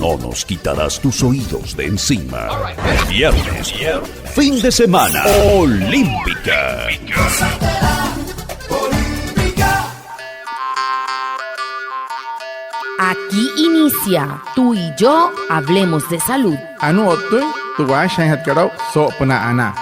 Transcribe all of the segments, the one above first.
no nos quitarás tus oídos de encima. Viernes, fin de semana, Olímpica. Aquí inicia Tú y Yo Hablemos de Salud. Anotoy, tu washan hatkarau sopna ana.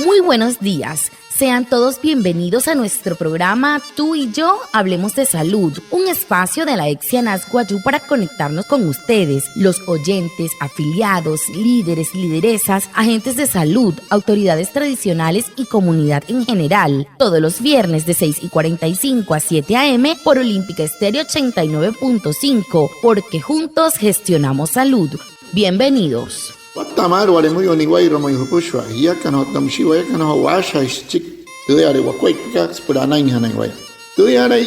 Muy buenos días. Sean todos bienvenidos a nuestro programa Tú y Yo Hablemos de Salud, un espacio de la EXI ANAS Guayú para conectarnos con ustedes, los oyentes, afiliados, líderes, lideresas, agentes de salud, autoridades tradicionales y comunidad en general, todos los viernes de 6:45 a 7 a.m. por Olímpica Estéreo 89.5, porque juntos gestionamos salud. Bienvenidos. Watamar wale muy oniguay romo yupushwa ya kano tamshiwa ya kano washa chik tuare wakwai kaks purana inhanai tuare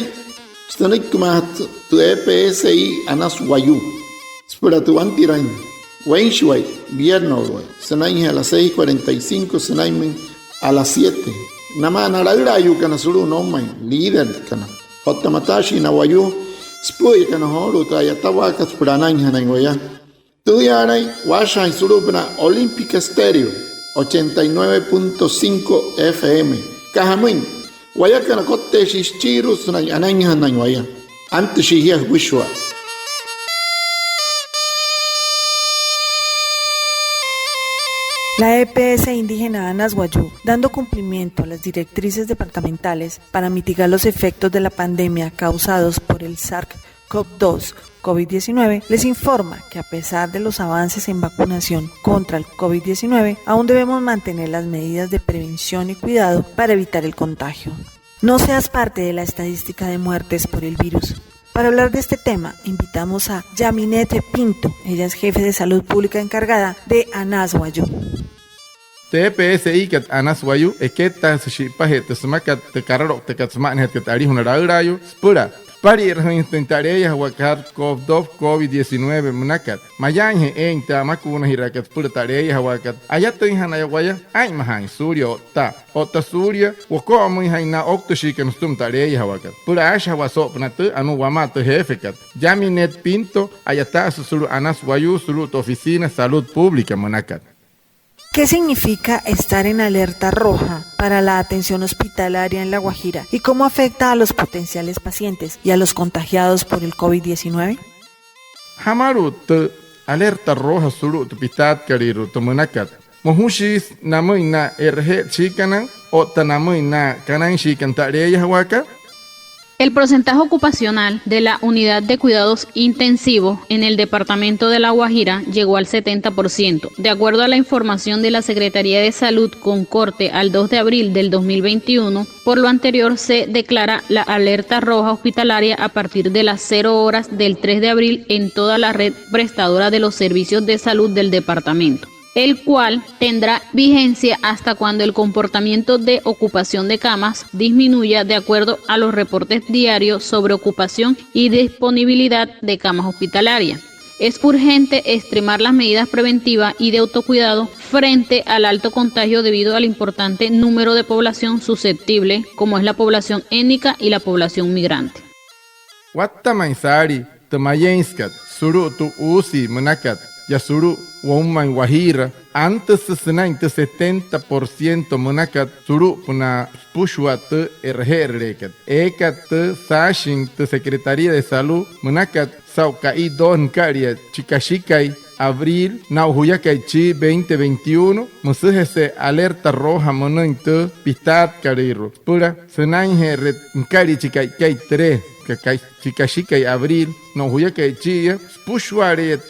stanik kumat tu EPSI anas wayu spura tu antiran wainshwai vierno sanai a las 6:45 sanai a las 7 nama naragra yu kana suru no mai líder kana hotamatashi na wayu spuy kana horu ta ya tawakas purana inhanai Tudiaray, Washa Surupna, Olímpica Estéreo, 89.5 FM. Cajamuin, Guayacana Cote Shichirus, Anaña Nañuaya. Antes Shihia Wishwa. La EPS indígena Anas Guayú, dando cumplimiento a las directrices departamentales para mitigar los efectos de la pandemia causados por el SARS-CoV-2, COVID-19, les informa que a pesar de los avances en vacunación contra el COVID-19, aún debemos mantener las medidas de prevención y cuidado para evitar el contagio. No seas parte de la estadística de muertes por el virus. Para hablar de este tema, invitamos a Yaminet Pinto. Ella es jefe de salud pública encargada de Anas Guayú. TPSI kat Anas Guayú es que ta shipaje te smakat te carro te katsman que tari hunarayo spura. Pari intentaria wakar COVID-19 munakat. Mayanje en ta makuna hirakat pura tarea wakat. Ayat hana waya ay mahan suryo ta. Ota surya wako muy haina oktoshi kan stum tarea wakat. Pura asha wasopnatu anu wamatu jefekat. Yaminet Pinto ayata suru Anas Guayú suru tu oficina salud pública munakat. ¿Qué significa estar en alerta roja para la atención hospitalaria en La Guajira y cómo afecta a los potenciales pacientes y a los contagiados por el COVID-19? Hamaru alerta roja suru tu pitat kariru tu munakat. Mohushis namuina chikanan o tanamuina kanan shikan tareya waka. El porcentaje ocupacional de la unidad de cuidados intensivos en el departamento de La Guajira llegó al 70%, de acuerdo a la información de la Secretaría de Salud con corte al 2 de abril del 2021. Por lo anterior, se declara la alerta roja hospitalaria a partir de las 0 horas del 3 de abril en toda la red prestadora de los servicios de salud del departamento, el cual tendrá vigencia hasta cuando el comportamiento de ocupación de camas disminuya de acuerdo a los reportes diarios sobre ocupación y disponibilidad de camas hospitalarias. Es urgente extremar las medidas preventivas y de autocuidado frente al alto contagio debido al importante número de población susceptible, como es la población étnica y la población migrante. Wattamansari, Tamayenskat, Suru tu Usi, Munakat. Yasuru Woman Guajira, antes de 70% Munakat, Suru Puna Pushwat RGRekat, Ekat Sashin, Secretaría de Salud, Munakat, Saukai Don Karia, Chikashikai, Abril, Nauhuyakai Chi 2021, Musese Alerta Roja Mononto, Pistat Cariro, Pura, Senanje Kari Chikai 3. Chikashikai Abril, Nauhuyakai Chia, Pushware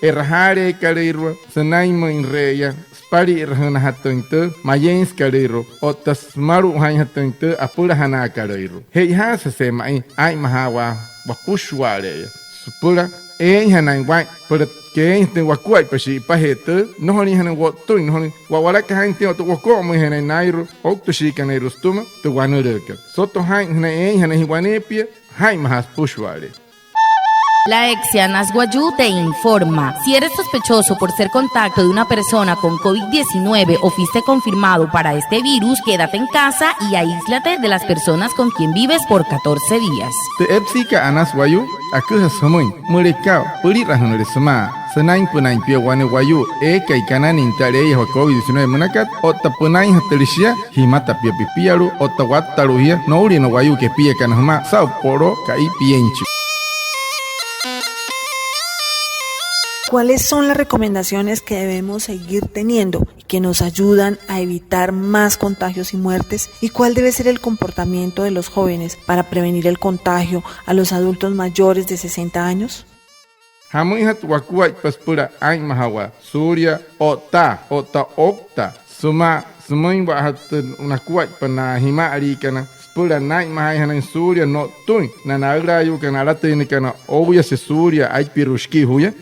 Erhare Cariro, Senaimo in Reya, Spari Rhanahatonto, Mayens Cariro, Otasmaru Hanhatonto, Apura Hana Cariro. Hey has a semi, I Mahawa, Wapushware, Supura, Hanai White, but que este Wakwai Pashi Pahete, no honey and what doing, honey, Wawaka Hanti to Wakomo and Nairo, Octoshi and Erustuma, to one Soto Hang and Hanai Wanepia, Haim has Pushware. La EXIA Nasguayú te informa. Si eres sospechoso por ser contacto de una persona con COVID-19 o fuiste confirmado para este virus, quédate en casa y aíslate de las personas con quien vives por 14 días. Te epsika Anaswayu, akuha samoy, murekao, puri rahanore sama. Sanain punain pia wane wayu, eka ikana nintare wa COVID-19 munakat, ota punain hatelishia, himata pia pipiaru, ota wattaruhia, nouri no wayu que pia kanahma, sao poro, kai pienchu. ¿Cuáles son las recomendaciones que debemos seguir teniendo y que nos ayudan a evitar más contagios y muertes? ¿Y cuál debe ser el comportamiento de los jóvenes para prevenir el contagio a los adultos mayores de 60 años? Hamuihat wakuai paspura ain mahawa, Surya, ota, okta, sumain wahat unakuai pana hima arikana, spura naik mahai hanan Surya no tun, nanagrayu kanarate kana obvia se Surya ai pirushki huya.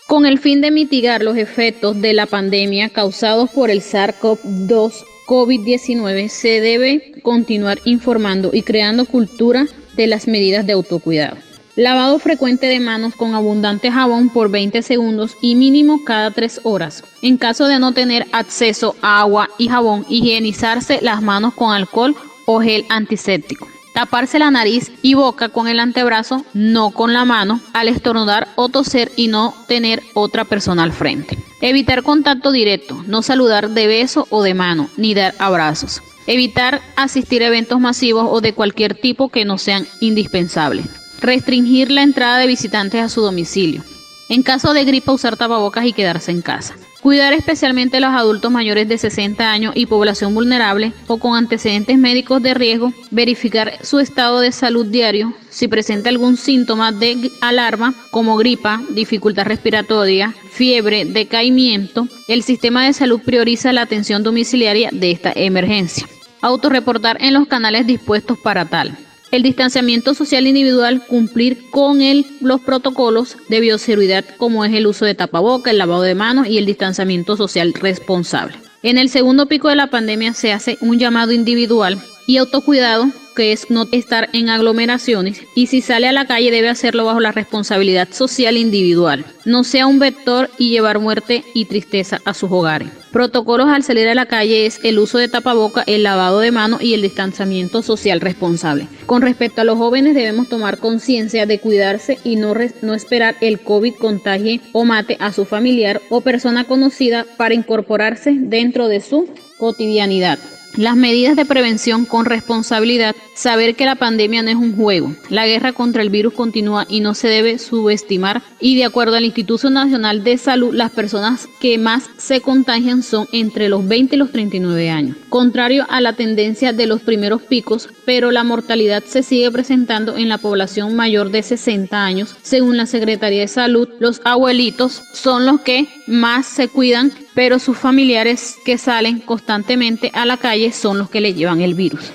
Con el fin de mitigar los efectos de la pandemia causados por el SARS-CoV-2 COVID-19, se debe continuar informando y creando cultura de las medidas de autocuidado. Lavado frecuente de manos con abundante jabón por 20 segundos y mínimo cada 3 horas. En caso de no tener acceso a agua y jabón, higienizarse las manos con alcohol o gel antiséptico. Taparse la nariz y boca con el antebrazo, no con la mano, al estornudar o toser y no tener otra persona al frente. Evitar contacto directo, no saludar de beso o de mano, ni dar abrazos. Evitar asistir a eventos masivos o de cualquier tipo que no sean indispensables. Restringir la entrada de visitantes a su domicilio. En caso de gripe, usar tapabocas y quedarse en casa. Cuidar especialmente a los adultos mayores de 60 años y población vulnerable o con antecedentes médicos de riesgo. Verificar su estado de salud diario. Si presenta algún síntoma de alarma como gripa, dificultad respiratoria, fiebre, decaimiento, el sistema de salud prioriza la atención domiciliaria de esta emergencia. Autorreportar en los canales dispuestos para tal. El distanciamiento social individual, cumplir con los protocolos de bioseguridad como es el uso de tapaboca, el lavado de manos y el distanciamiento social responsable. En el segundo pico de la pandemia se hace un llamado individual y autocuidado, que es no estar en aglomeraciones, y si sale a la calle debe hacerlo bajo la responsabilidad social individual. No sea un vector y llevar muerte y tristeza a sus hogares. Protocolos al salir a la calle es el uso de tapaboca, el lavado de manos y el distanciamiento social responsable. Con respecto a los jóvenes debemos tomar conciencia de cuidarse y no esperar el COVID contagie o mate a su familiar o persona conocida para incorporarse dentro de su cotidianidad. Las medidas de prevención con responsabilidad, saber que la pandemia no es un juego. La guerra contra el virus continúa y no se debe subestimar, y de acuerdo al Instituto Nacional de Salud, las personas que más se contagian son entre los 20 y los 39 años. Contrario a la tendencia de los primeros picos, pero la mortalidad se sigue presentando en la población mayor de 60 años. Según la Secretaría de Salud, los abuelitos son los que más se cuidan, pero sus familiares que salen constantemente a la calle son los que le llevan el virus.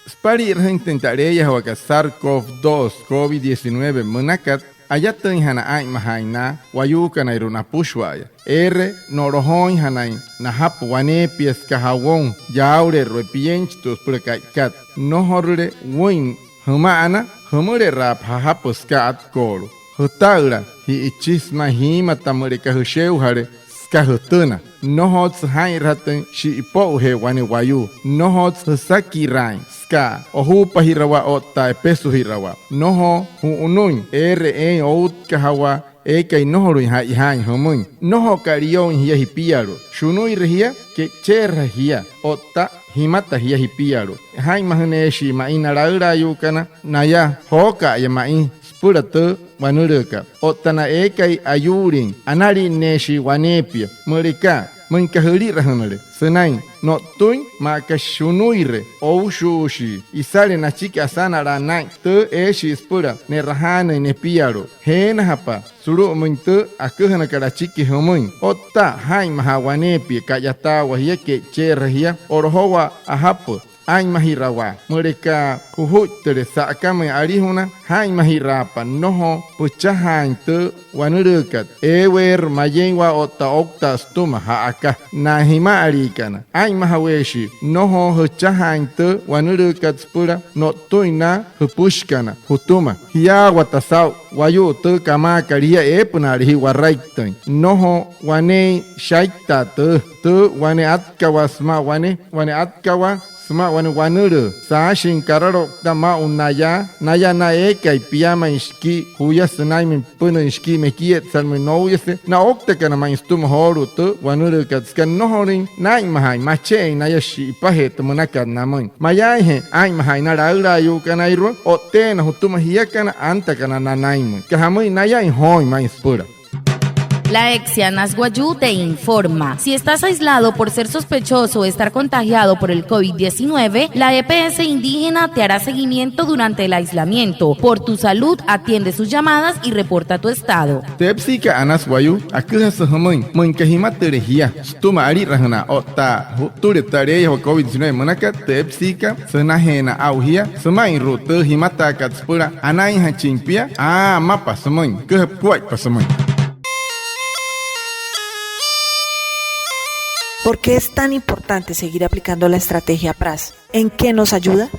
Spari intentaré ya SARS-CoV-2 COVID-19 munakat ayatan hana ay mahaina wayuka na iruna pushwaya norohoin hanai nahap wane pies kahawon yaure repienchtos prekaikat nohorre win humana humure rap hahapuskat koro hutaura hi ichisma hima tamureka husheuhare skahutuna nohots hai raten shi ipohe wane wayu nohots saki rain ska ohu pahirawa ota pesu hirawa noho hu unun out kahawa ekai nohoru hai homun noho karion hiya hipiaro shunui rehia ke cherra hiya ota himata hiya hipiaro hai mahneshi ma inaraura yukana naya hoka ya mai spuratu wanureka otana ekai ayurin anari neshi wanepia murika Mankahuri rahanale, senai, no tuin, makashunuire, ou shushi, y sale na chica sana ranai, te eshi spura, ne rahana ne piaro, hena hapa, suru muntu, akuhana kara chiki homun, ota, hai mahawanepi, kayata wahia ke cherahia, orhowa ahapu, ay mahirawa mereka huhut teresa kami arihuna hai mahirapa noho pucahan te wanurukat ewer mayenwa okta stuma haaka nahima arikana ay mahaweshi noho hucahan te wanurukat spura no tuina hupushkana hutuma hiya watasau wayu te kama karia epunari waraitan noho wane shaita te wane atkawa sma wane atkawa sma wane wanuru sashin kararo dama unaya naya na eka piyama iski huya sanai min puna iski mekiet salme noyese na okta kana ma instum horu te wanuru katskan nohorin nai mahai mache naya shi pahet munaka namun mayahe ai mahai na raura yu kana iro otena hutuma hiakana anta kana nanaim kahamui naya in hoy ma inspura. La EXIA Nazguayú te informa. Si estás aislado por ser sospechoso o estar contagiado por el COVID-19, la EPS indígena te hará seguimiento durante el aislamiento. Por tu salud, atiende sus llamadas y reporta tu estado. Tepsika Anazguayú, akuha sahamun, munkahima terehia, stuma ari rahana, ota, ture tareya COVID-19 manaka, tepsika, sanahena auhia, samain rutu himata katspura, anain hachimpia, mapa samun, kuhap kuat pasamun. ¿Por qué es tan importante seguir aplicando la estrategia PRAS? ¿En qué nos ayuda?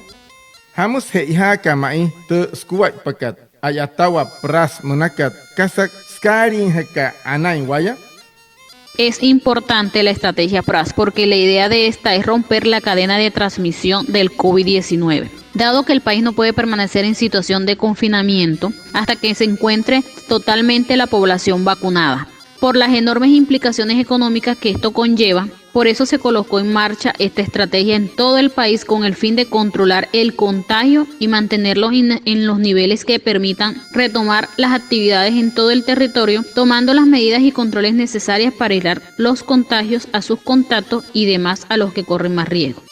Hamus heiha kamai te skuat pakat ayatawa PRAS munakat kasak skarin heka anain waya. Es importante la estrategia PRAS porque la idea de esta es romper la cadena de transmisión del COVID-19. Dado que el país no puede permanecer en situación de confinamiento hasta que se encuentre totalmente la población vacunada. Por las enormes implicaciones económicas que esto conlleva, por eso se colocó en marcha esta estrategia en todo el país con el fin de controlar el contagio y mantenerlo en los niveles que permitan retomar las actividades en todo el territorio, tomando las medidas y controles necesarias para aislar los contagios a sus contactos y demás a los que corren más riesgo.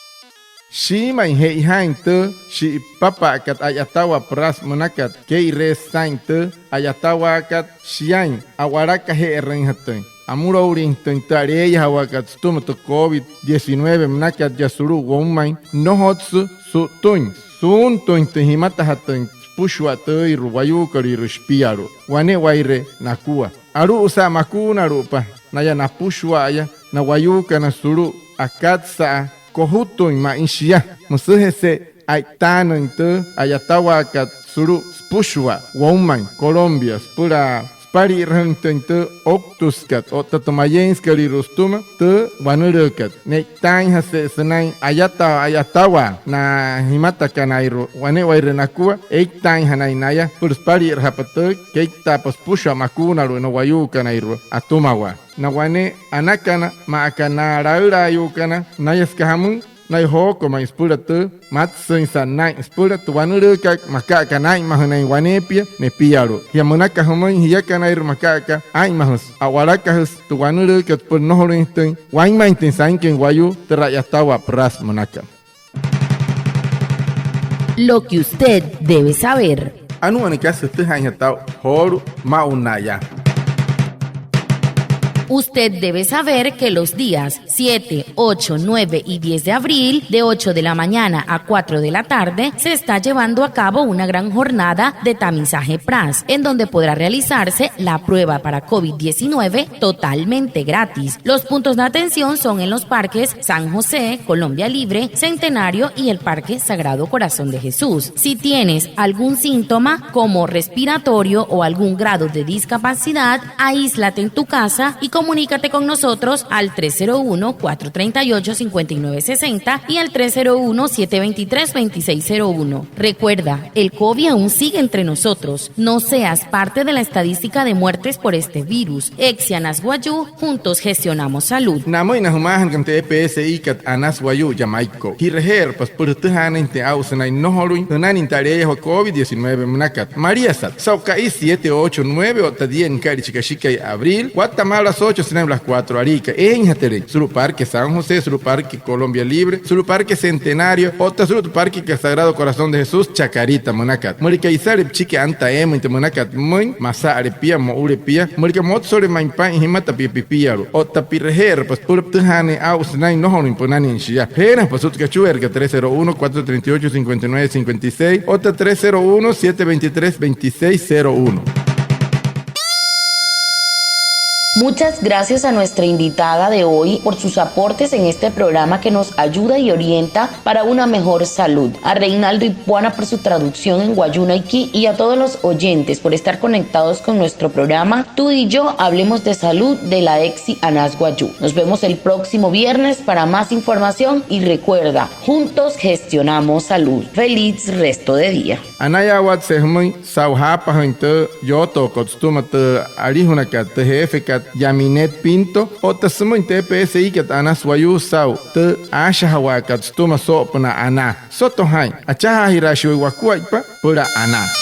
Shi mai heihain te shi papa kat ayatawa PRAS munakat kei resain te ayatawa kat shiain awaraka he renhaten amuro urin tentareya hawakat stumto COVID-19 munakat yasuru womain nohotsu su tuin sun tuin te himata haten pushwa te ruwayu kari ruspiaru wane waire nakua aru usa makuna rupa naya na pushwa aya na wayuka na suru akatsa kohuto ma inshia musehese aitano inte ayatawa kat suru spushwa woman Colombia spura spari rentente octuskat o tatomayenskari rustuma te wanurukat ne tan hase senai ayatawa na himata kanairo wane waire nakua eitan hanai naya pur spari rapate keita paspushwa makuna ro no wayu kanairo atumawa na wane anakana ma akana raura yukana nayaskahamun nay hoko ma ispuratu matsen sanai ispuratu wanuruka maka kanai mahanai wanepia ne piaro yamunaka homon hiyakanai makaka ai mahus awaraka hus tu wanuruka por nohorinten wainmainten sanken wayu terayatawa PRAS monaka. Lo que usted debe saber. Anu anikasa te hañatao horu maunaya. Usted debe saber que los días 7, 8, 9 y 10 de abril, de 8 de la mañana a 4 de la tarde, se está llevando a cabo una gran jornada de tamizaje PRAS, en donde podrá realizarse la prueba para COVID-19 totalmente gratis. Los puntos de atención son en los parques San José, Colombia Libre, Centenario y el Parque Sagrado Corazón de Jesús. Si tienes algún síntoma como respiratorio o algún grado de discapacidad, aíslate en tu casa y comunícate con nosotros al 301-438-5960 y al 301-723-2601. Recuerda, el COVID aún sigue entre nosotros. No seas parte de la estadística de muertes por este virus. EXIA Nazguayú, juntos gestionamos salud. Namoy na humahan kan EPS ikat Anazguayú Jamaico. Hireher pas purtuhan inte ausanay nohoruin hunan intareya COVID-19 mnakat. María Sat. Sauka 789 o tadien kari chikashika abril. Guatemala 8, las 4, Arica, Enjatere, Suru Parque San José, Suru Parque Colombia Libre, Suru Parque Centenario, Ota Suru Parque Sagrado Corazón de Jesús, Chacarita, Monacat. Morica Isare, Chique Anta Emo, Inte Monacat, Muy, Masa Arepia, Mourepia, Morica Mot sobre Maimpa, Himata Pipipiaro, Ota Pirrejer, pues Purp Tujane, Ausnai, no Imponani en Shia, Hera, pues Utcachuerga, 301-438-5956, Ota 301-723-2601. Muchas gracias a nuestra invitada de hoy por sus aportes en este programa que nos ayuda y orienta para una mejor salud. A Reinaldo Ipuana por su traducción en Guayunaiki y a todos los oyentes por estar conectados con nuestro programa Tú y Yo Hablemos de Salud de la EXI ANAS Guayú. Nos vemos el próximo viernes para más información y recuerda, juntos gestionamos salud. Feliz resto de día. Anayawat sehmui sauhapa hante yoto kotstumate arihunakat tehefikat Yaminet Pinto ota sumuin TPSI kat anas wayu sau te ashahawakat stuma sopna ana soto hai achaha hirashui wakuaipa pura ana.